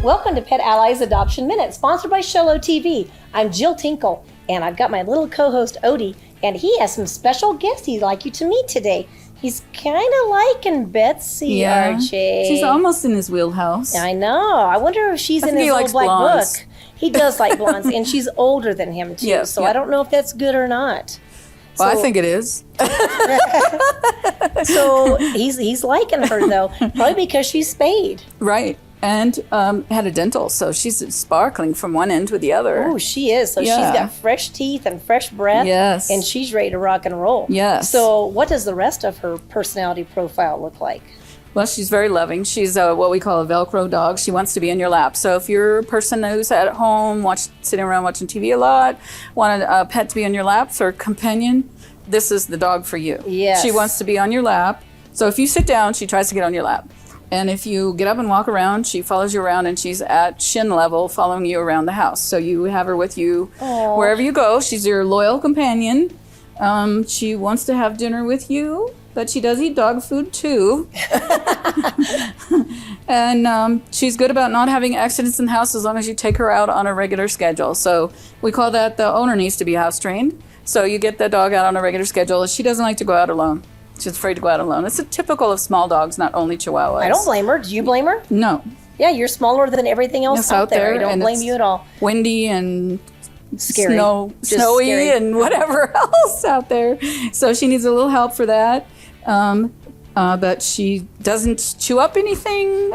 Welcome to Pet Allies Adoption Minute, sponsored by Sholo TV. I'm Jill Tinkle, and I've got my little co-host Odie, and he has some special guests he'd like you to meet today. He's kind of liking Betsy, RJ. She's almost in his wheelhouse. I know. I wonder if she's in his little black book. He does like blondes, and she's older than him, too, I don't know if that's good or not. Well, I think it is. So he's liking her, though, probably because she's spayed. Right. And had a dental, so she's sparkling from one end to the other. Oh, she is. So she's got fresh teeth and fresh breath. Yes. And she's ready to rock and roll. Yes. So what does the rest of her personality profile look like? Well, she's very loving. She's what we call a Velcro dog. She wants to be in your lap. So if you're a person who's at home, sitting around watching TV a lot, want a pet to be on your lap for a companion, this is the dog for you. Yes. She wants to be on your lap. So if you sit down, she tries to get on your lap. And if you get up and walk around, she follows you around, and she's at shin level following you around the house. So you have her with you wherever you go. She's your loyal companion. She wants to have dinner with you, but she does eat dog food too. And she's good about not having accidents in the house as long as you take her out on a regular schedule. So we call that the owner needs to be house trained. So you get the dog out on a regular schedule. She doesn't like to go out alone. She's afraid to go out alone. It's typical of small dogs, not only Chihuahuas. I don't blame her. Do you blame her? No. Yeah, you're smaller than everything else out there. I don't blame you at all. Windy and scary. Snowy scary. And whatever else out there. So she needs a little help for that. But she doesn't chew up anything.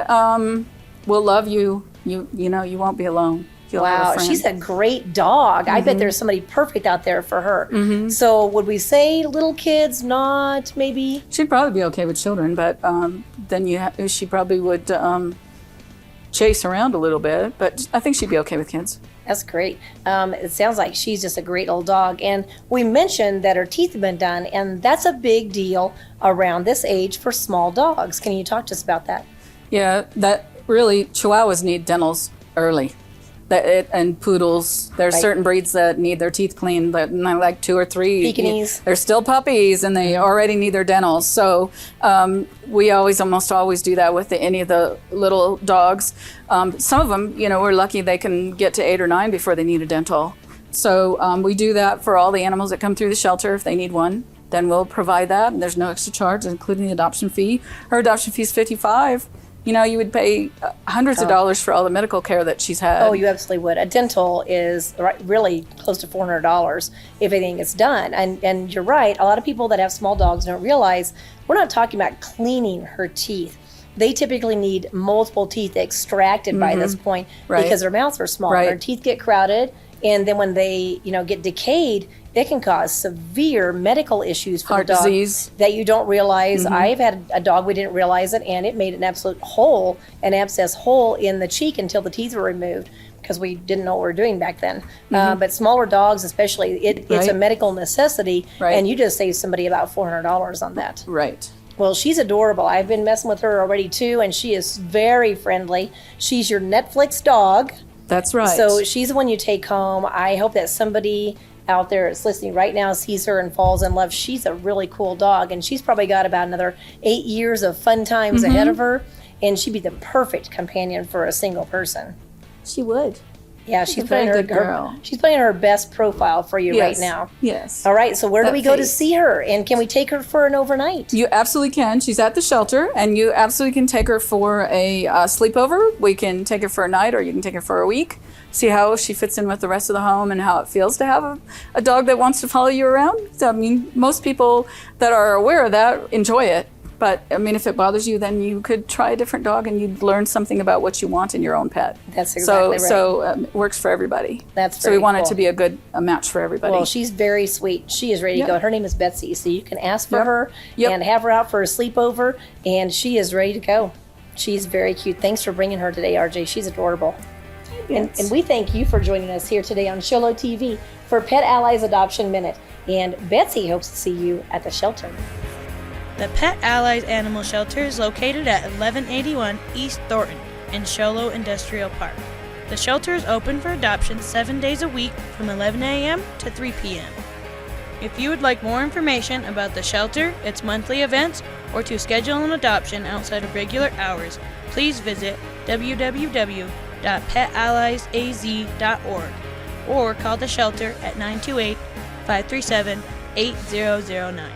We'll love you. You know, you won't be alone. Wow, she's a great dog. I bet there's somebody perfect out there for her. So would we say little kids, not maybe? She'd probably be okay with children, but then she probably would chase around a little bit. But I think she'd be okay with kids. That's great. It sounds like she's just a great little dog. And we mentioned that her teeth have been done, and that's a big deal around this age for small dogs. Can you talk to us about that? Yeah, that really, Chihuahuas need dentals early. And poodles, there's certain breeds that need their teeth cleaned, but like 2 or 3. Pekingese. They're still puppies, and they already need their dentals. So we almost always do that with any of the little dogs. Some of them, we're lucky they can get to 8 or 9 before they need a dental. So we do that for all the animals that come through the shelter. If they need one, then we'll provide that, and there's no extra charge, including the adoption fee. Her adoption fee is $55. You would pay hundreds of dollars for all the medical care that she's had. Oh, you absolutely would. A dental is really close to $400 if anything gets done. And you're right, a lot of people that have small dogs don't realize we're not talking about cleaning her teeth. They typically need multiple teeth extracted by this point because their mouths are small. Their teeth get crowded, and then when they get decayed, it can cause severe medical issues for heart the dog disease that you don't realize. I've had a dog, we didn't realize it, and it made an absolute hole, an abscess hole in the cheek until the teeth were removed because we didn't know what we were doing back then. But smaller dogs especially, it's a medical necessity, and you just save somebody about $400 on that. Right. Well, she's adorable. I've been messing with her already too, and she is very friendly. She's your Netflix dog. That's right. So she's the one you take home. I hope that somebody out there that's listening right now sees her and falls in love. She's a really cool dog, and she's probably got about another 8 years of fun times ahead of her, and she'd be the perfect companion for a single person. She would. Yeah, she's putting her best profile for you right now. Yes. All right, so where do we go to see her, and can we take her for an overnight? You absolutely can. She's at the shelter, and you absolutely can take her for a sleepover. We can take her for a night, or you can take her for a week. See how she fits in with the rest of the home and how it feels to have a dog that wants to follow you around. So, most people that are aware of that enjoy it. But, if it bothers you, then you could try a different dog and you'd learn something about what you want in your own pet. That's exactly right. So it works for everybody. That's so we want it to be a match for everybody. Well, she's very sweet. She is ready to go. Her name is Betsy, so you can ask for her and have her out for a sleepover, and she is ready to go. She's very cute. Thanks for bringing her today, RJ. She's adorable. And we thank you for joining us here today on Sholo TV for Pet Allies Adoption Minute. And Betsy hopes to see you at the shelter. The Pet Allies Animal Shelter is located at 1181 East Thornton in Sholo Industrial Park. The shelter is open for adoption 7 days a week from 11 a.m. to 3 p.m. If you would like more information about the shelter, its monthly events, or to schedule an adoption outside of regular hours, please visit www.petallaiesaaz.com. www.PetAlliesAz.org or call the shelter at 928-537-8009.